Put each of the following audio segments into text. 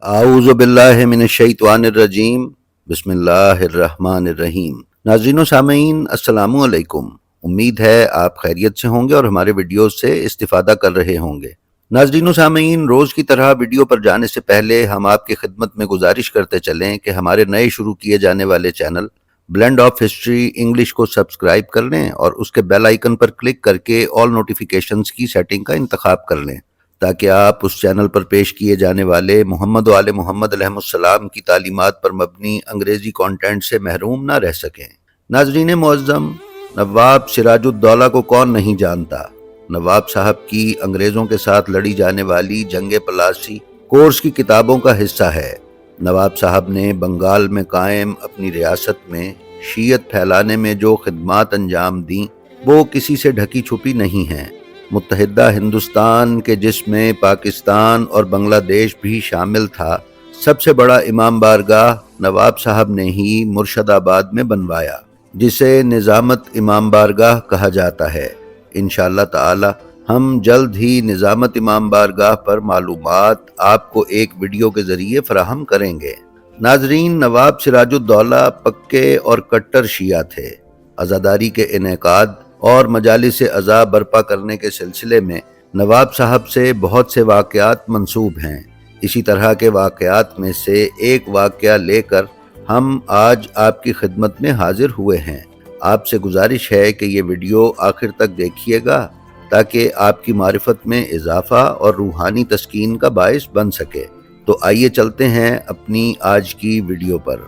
اعوذ باللہ من الشیطان الرجیم بسم اللہ الرحمن الرحیم۔ ناظرین و سامعین السلام علیکم۔ امید ہے آپ خیریت سے ہوں گے اور ہمارے ویڈیوز سے استفادہ کر رہے ہوں گے۔ ناظرین و سامعین، روز کی طرح ویڈیو پر جانے سے پہلے ہم آپ کی خدمت میں گزارش کرتے چلیں کہ ہمارے نئے شروع کیے جانے والے channel blend of history English کو سبسکرائب کر لیں اور اس کے بیل آئیکن پر کلک کر کے آل نوٹیفیکیشنز کی سیٹنگ کا انتخاب کر لیں تاکہ آپ اس چینل پر پیش کیے جانے والے محمد و آل محمد علیہ السلام کی تعلیمات پر مبنی انگریزی کانٹینٹ سے محروم نہ رہ سکیں۔ ناظرین معظم، نواب سراج الدولہ کو کون نہیں جانتا؟ نواب صاحب کی انگریزوں کے ساتھ لڑی جانے والی جنگ پلاسی کورس کی کتابوں کا حصہ ہے۔ نواب صاحب نے بنگال میں قائم اپنی ریاست میں شیعت پھیلانے میں جو خدمات انجام دیں وہ کسی سے ڈھکی چھپی نہیں ہیں۔ متحدہ ہندوستان کے جس میں پاکستان اور بنگلہ دیش بھی شامل تھا، سب سے بڑا امام بارگاہ نواب صاحب نے ہی مرشد آباد میں بنوایا، جسے نظامت امام بارگاہ کہا جاتا ہے۔ انشاءاللہ تعالی ہم جلد ہی نظامت امام بارگاہ پر معلومات آپ کو ایک ویڈیو کے ذریعے فراہم کریں گے۔ ناظرین، نواب سراج الدولہ پکے اور کٹر شیعہ تھے۔ عزاداری کے انعقاد اور مجالس عزا برپا کرنے کے سلسلے میں نواب صاحب سے بہت سے واقعات منسوب ہیں۔ اسی طرح کے واقعات میں سے ایک واقعہ لے کر ہم آج آپ کی خدمت میں حاضر ہوئے ہیں۔ آپ سے گزارش ہے کہ یہ ویڈیو آخر تک دیکھیے گا تاکہ آپ کی معرفت میں اضافہ اور روحانی تسکین کا باعث بن سکے۔ تو آئیے چلتے ہیں اپنی آج کی ویڈیو پر۔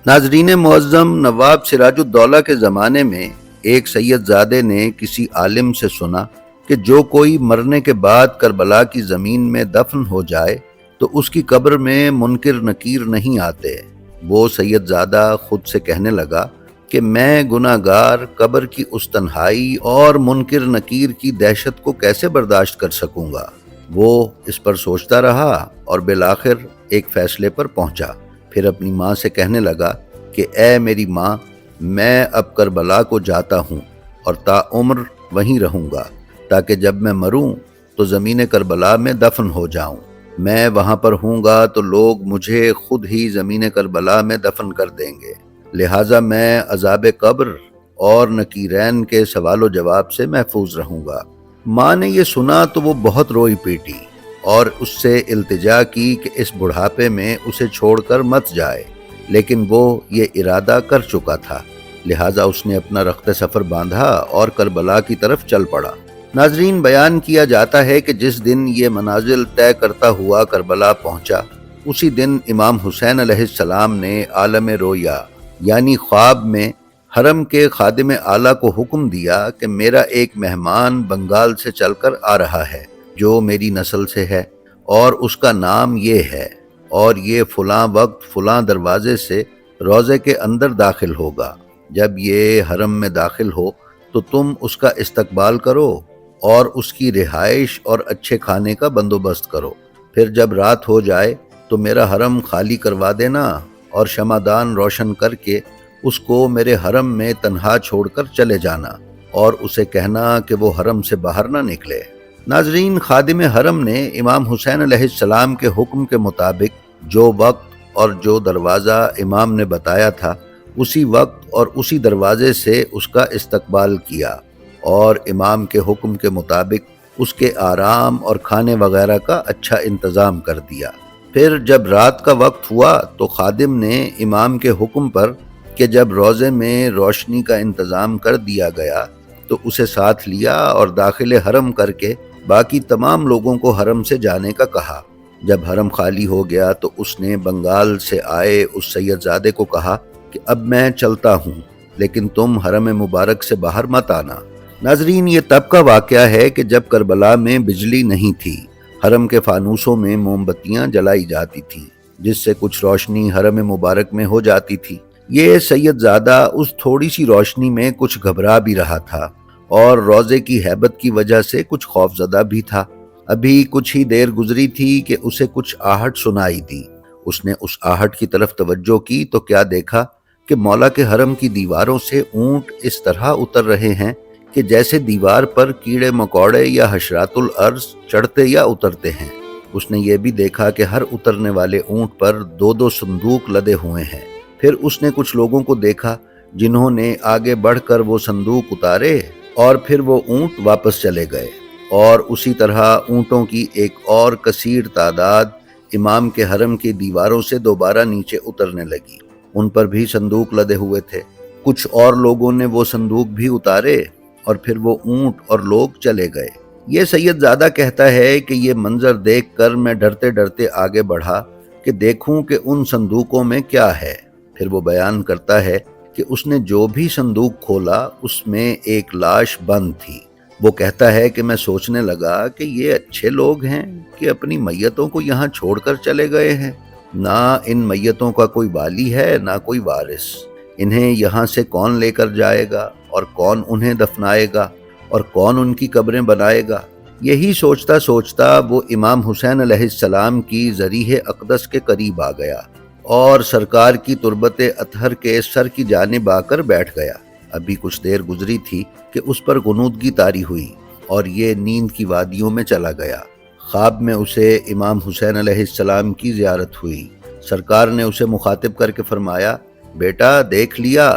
ناظرین معظم، نواب سراج الدولہ کے زمانے میں ایک سید زادے نے کسی عالم سے سنا کہ جو کوئی مرنے کے بعد کربلا کی زمین میں دفن ہو جائے تو اس کی قبر میں منکر نکیر نہیں آتے۔ وہ سید زادہ خود سے کہنے لگا کہ میں گناہ گار قبر کی اس تنہائی اور منکر نکیر کی دہشت کو کیسے برداشت کر سکوں گا۔ وہ اس پر سوچتا رہا اور بالآخر ایک فیصلے پر پہنچا۔ پھر اپنی ماں سے کہنے لگا کہ اے میری ماں، میں اب کربلا کو جاتا ہوں اور تا عمر وہیں رہوں گا تاکہ جب میں مروں تو زمین کربلا میں دفن ہو جاؤں۔ میں وہاں پر ہوں گا تو لوگ مجھے خود ہی زمین کربلا میں دفن کر دیں گے، لہٰذا میں عذاب قبر اور نکیرین کے سوال و جواب سے محفوظ رہوں گا۔ ماں نے یہ سنا تو وہ بہت روئی پیٹی اور اس سے التجا کی کہ اس بڑھاپے میں اسے چھوڑ کر مت جائے، لیکن وہ یہ ارادہ کر چکا تھا، لہٰذا اس نے اپنا رخت سفر باندھا اور کربلا کی طرف چل پڑا۔ ناظرین، بیان کیا جاتا ہے کہ جس دن یہ منازل طے کرتا ہوا کربلا پہنچا، اسی دن امام حسین علیہ السلام نے عالم رویا یعنی خواب میں حرم کے خادم اعلیٰ کو حکم دیا کہ میرا ایک مہمان بنگال سے چل کر آ رہا ہے جو میری نسل سے ہے، اور اس کا نام یہ ہے، اور یہ فلاں وقت فلاں دروازے سے روضے کے اندر داخل ہوگا۔ جب یہ حرم میں داخل ہو تو تم اس کا استقبال کرو اور اس کی رہائش اور اچھے کھانے کا بندوبست کرو۔ پھر جب رات ہو جائے تو میرا حرم خالی کروا دینا اور شمعدان روشن کر کے اس کو میرے حرم میں تنہا چھوڑ کر چلے جانا اور اسے کہنا کہ وہ حرم سے باہر نہ نکلے۔ ناظرین، خادم حرم نے امام حسین علیہ السلام کے حکم کے مطابق جو وقت اور جو دروازہ امام نے بتایا تھا اسی وقت اور اسی دروازے سے اس کا استقبال کیا اور امام کے حکم کے مطابق اس کے آرام اور کھانے وغیرہ کا اچھا انتظام کر دیا۔ پھر جب رات کا وقت ہوا تو خادم نے امام کے حکم پر کہ جب روضے میں روشنی کا انتظام کر دیا گیا تو اسے ساتھ لیا اور داخل حرم کر کے باقی تمام لوگوں کو حرم سے جانے کا کہا۔ جب حرم خالی ہو گیا تو اس نے بنگال سے آئے اس سید زادے کو کہا کہ اب میں چلتا ہوں، لیکن تم حرم مبارک سے باہر مت آنا۔ ناظرین، یہ تب کا واقعہ ہے کہ جب کربلا میں بجلی نہیں تھی۔ حرم کے فانوسوں میں موم بتیاں جلائی جاتی تھیں جس سے کچھ روشنی حرم مبارک میں ہو جاتی تھی۔ یہ سید زادہ اس تھوڑی سی روشنی میں کچھ گھبرا بھی رہا تھا اور روضے کی ہیبت کی وجہ سے کچھ خوف زدہ بھی تھا۔ ابھی کچھ ہی دیر گزری تھی کہ اسے کچھ آہٹ سنائی دی۔ اس نے اس آہٹ کی طرف توجہ کی تو کیا دیکھا کہ مولا کے حرم کی دیواروں سے اونٹ اس طرح اتر رہے ہیں کہ جیسے دیوار پر کیڑے مکوڑے یا حشرات الارض چڑھتے یا اترتے ہیں۔ उसने ये भी देखा कि हर उतरने वाले ऊंट पर दो दो संदूक लदे हुए हैं। फिर उसने कुछ लोगों को देखा जिन्होंने आगे बढ़कर वो संदूक उतारे और फिर वो ऊंट वापस चले गए, और उसी तरह ऊंटों की एक और कसीर तादाद इमाम के हरम की दीवारों से दोबारा नीचे उतरने लगी। उन पर भी संदूक लदे हुए थे। कुछ और लोगों ने वो संदूक भी उतारे और फिर वो ऊंट और लोग चले गए। ये सैयदजादा कहता है कि ये मंजर देखकर मैं डरते डरते आगे बढ़ा कि देखूं कि उन संदूकों में क्या है। फिर वो बयान करता है कि उसने जो भी संदूक खोला उसमें एक लाश बंद थी। वो कहता है कि मैं सोचने लगा कि ये अच्छे लोग हैं कि अपनी मैयतों को यहाँ छोड़कर चले गए हैं। ना इन मैयतों का कोई वाली है ना कोई वारिस। इन्हें यहाँ से कौन लेकर जाएगा और कौन उन्हें दफनाएगा और कौन उनकी कब्रें बनाएगा। यही सोचता सोचता वो इमाम हुसैन अलैहिस्सलाम की ज़रीह अक़दस के करीब आ गया और सरकार की तुरबत अतहर के सर की जानिब आकर बैठ गया। अभी कुछ देर गुजरी थी कि उस पर गुनूदगी तारी हुई और ये नींद की वादियों में चला गया। ख्वाब में उसे इमाम हुसैन अलैहिस्सलाम की ज़ियारत हुई। सरकार ने उसे मुखातिब करके फरमाया, बेटा देख लिया,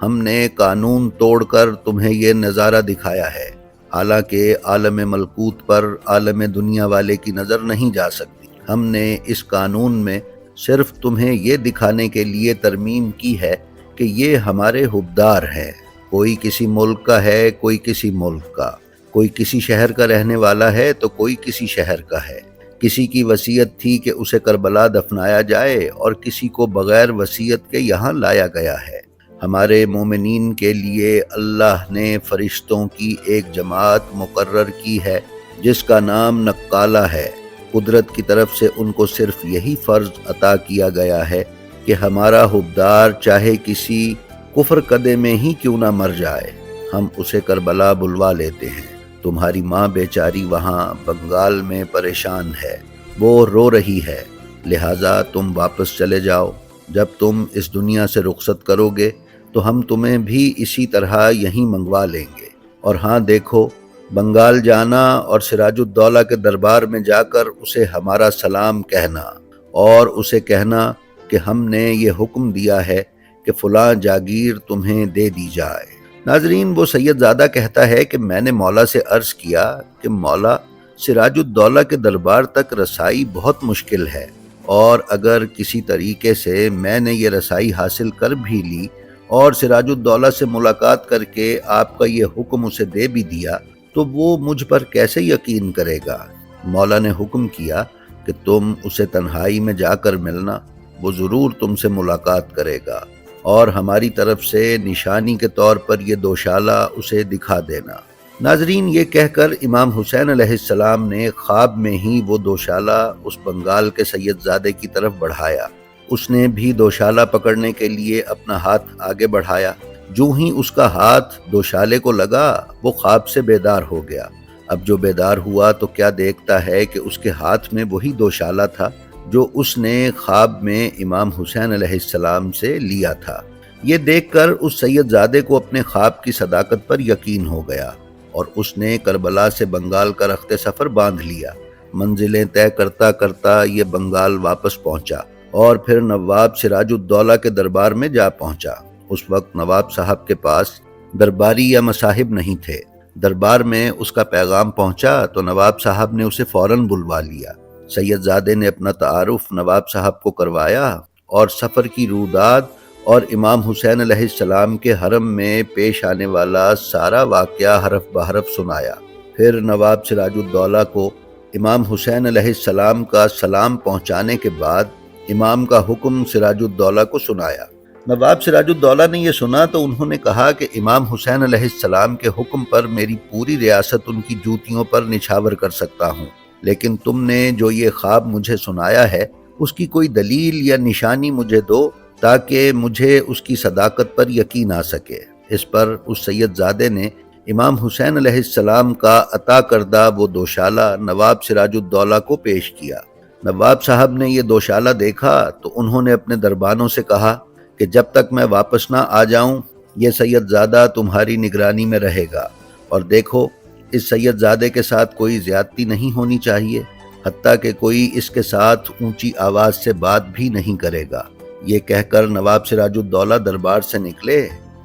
हमने कानून तोड़कर तुम्हें ये नज़ारा दिखाया है। हालांकि आलम मलकूत पर आलम दुनिया वाले की नज़र नहीं जा सकती। हमने इस कानून में सिर्फ तुम्हें ये दिखाने के लिए तरमीम की है कि ये हमारे हुब्दार हैं। कोई किसी मुल्क का है, कोई किसी मुल्क का, कोई किसी शहर का रहने वाला है तो कोई किसी शहर का है। किसी की वसीयत थी कि उसे करबला दफनाया जाए और किसी को बगैर वसीयत के यहाँ लाया गया है। हमारे मोमिनीन के लिए अल्लाह ने फरिश्तों की एक जमात मुकर्रर की है जिसका नाम नक्काला है। कुदरत की तरफ से उनको सिर्फ यही फ़र्ज अता किया गया है कि हमारा हुब्दार चाहे किसी कुफ्र कदे में ही क्यों ना मर जाए, हम उसे करबला बुलवा लेते हैं। तुम्हारी माँ बेचारी वहाँ बंगाल में परेशान है, वो रो रही है, लिहाजा तुम वापस चले जाओ। जब तुम इस दुनिया से रुखसत करोगे तो हम तुम्हें भी इसी तरह यहीं मंगवा लेंगे। और हाँ देखो, बंगाल जाना और सिराजुद्दौला के दरबार में जाकर उसे हमारा सलाम कहना और उसे कहना कि हमने ये हुक्म दिया है कि फ़लाँ जागीर तुम्हें दे दी जाए। नाजरीन, वो सैयदजादा कहता है कि मैंने मौला से अर्ज़ किया कि मौला, सिराजुद्दौला के दरबार तक रसाई बहुत मुश्किल है, और अगर किसी तरीके से मैंने ये रसाई हासिल कर भी ली और सिराजुद्दौला से मुलाकात करके आपका ये हुक्म उसे दे भी दिया तो वो मुझ पर कैसे यकीन करेगा। मौला ने हुक्म किया कि तुम उसे तन्हाई में जाकर मिलना, वो ज़रूर तुमसे मुलाकात करेगा और हमारी तरफ से निशानी के तौर पर ये दोशाला उसे दिखा देना। नाजरीन, ये कहकर इमाम हुसैन अलैहिस्सलाम ने ख्वाब में ही वो दोशाला उस बंगाल के सैयदजादे की तरफ बढ़ाया। उसने भी दोशाला पकड़ने के लिए अपना हाथ आगे बढ़ाया। जो ही उसका हाथ दोशाले को लगा वो ख्वाब से बेदार हो गया। अब जो बेदार हुआ तो क्या देखता है कि उसके हाथ में वही दोशाला था जो उसने ख्वाब में इमाम हुसैन अलैहिस्सलाम से लिया था। ये देखकर उस सैयदजादे को अपने ख्वाब की सदाकत पर यकीन हो गया और उसने करबला से बंगाल का रख्ते सफ़र बांध लिया। मंजिलें तय करता करता ये बंगाल वापस पहुंचा और फिर नवाब सिराजुद्दौला के दरबार में जा पहुंचा। उस वक्त नवाब साहब के पास दरबारी या मसाहिब नहीं थे। दरबार में उसका पैगाम पहुंचा तो नवाब साहब ने उसे फौरन बुलवा लिया। सैयदजादे ने अपना तारुफ नवाब साहब को करवाया और सफ़र की रूदाद और इमाम हुसैन अलैहिस्सलाम के हरम में पेश आने वाला सारा वाक़या हरफ बहरफ सुनाया। फिर नवाब सिराजुद्दौला को इमाम हुसैन अलैहिस्सलाम का सलाम पहुंचाने के बाद इमाम का हुक्म सिराजुद्दौला को सुनाया। नवाब सिराजुद्दौला ने यह सुना तो उन्होंने कहा कि इमाम हुसैन अलैहिस्सलाम के हुक्म पर मेरी पूरी रियासत उनकी जूतियों पर निछावर कर सकता हूँ, लेकिन तुमने जो ये ख्वाब मुझे सुनाया है उसकी कोई दलील या निशानी मुझे दो ताकि मुझे उसकी सदाकत पर यकीन आ सके। इस पर उस सैयदजादे ने इमाम हुसैन अलैहिस्सलाम का अता करदा वो दोशाला नवाब सिराजुद्दौला को पेश किया। नवाब साहब ने ये दोशाला देखा तो उन्होंने अपने दरबानों से कहा कि जब तक मैं वापस ना आ जाऊं ये सैयदजादा तुम्हारी निगरानी में रहेगा, और देखो इस सैयदजादे के साथ कोई ज़्यादती नहीं होनी चाहिए। हत्ता कि कोई इसके साथ ऊंची आवाज से बात भी नहीं करेगा। ये कहकर नवाब सिराजुद्दौला दरबार से निकले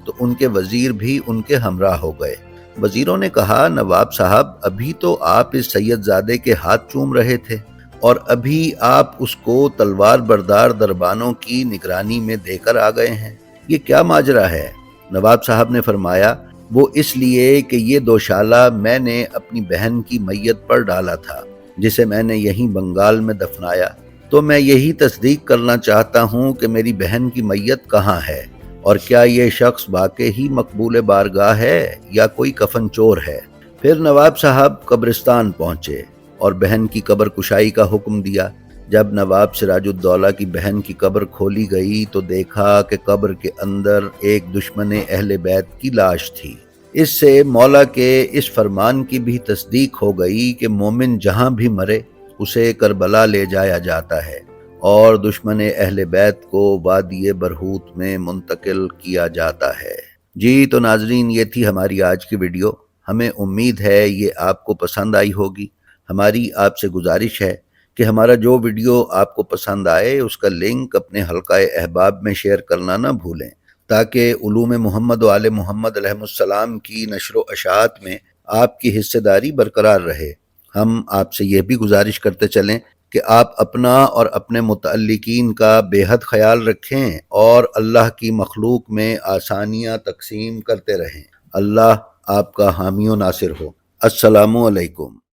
तो उनके वजीर भी उनके हमराह हो गए। वजीरों ने कहा, नवाब साहब, अभी तो आप इस सैयदजादे के हाथ चूम रहे थे और अभी आप उसको तलवार बरदार दरबानों की निगरानी में देकर आ गए हैं। ये क्या माजरा है? नवाब साहब ने फरमाया, वो इसलिए कि ये दोशाला मैंने अपनी बहन की मैयत पर डाला था, जिसे मैंने यहीं बंगाल में दफनाया। तो मैं यही तस्दीक करना चाहता हूँ कि मेरी बहन की मैयत कहाँ है और क्या ये शख्स वाकई ही मकबूल बारगाह है या कोई कफन चोर है। फिर नवाब साहब कब्रिस्तान पहुँचे और बहन की कब्र कुशाई का हुक्म दिया। जब नवाब सिराजुद्दौला की बहन की कब्र खोली गई तो देखा कि कब्र के अंदर एक दुश्मन अहले बैत की लाश थी। इससे मौला के इस फरमान की भी तस्दीक हो गई कि मोमिन जहाँ भी मरे उसे करबला ले जाया जाता है और दुश्मन अहले बैत को वादी बरहूत में मुंतकिल किया जाता है। जी तो नाजरीन, ये थी हमारी आज की वीडियो। हमें उम्मीद है ये आपको पसंद आई होगी। हमारी आपसे गुजारिश है कि हमारा जो वीडियो आपको पसंद आए उसका लिंक अपने हल्काए अहबाब में शेयर करना ना भूलें, ताकि उलूम मोहम्मद व आले मोहम्मद अलैहिस्सलाम की नशर व अशाअत में आपकी हिस्सेदारी बरकरार रहे। हम आपसे यह भी गुजारिश करते चलें कि आप अपना और अपने मुतअल्लिकीन का बेहद ख्याल रखें और अल्लाह की मखलूक में आसानियाँ तकसीम करते रहें। अल्लाह आपका हामी व नासिर हो। अस्सलामु अलैकुम।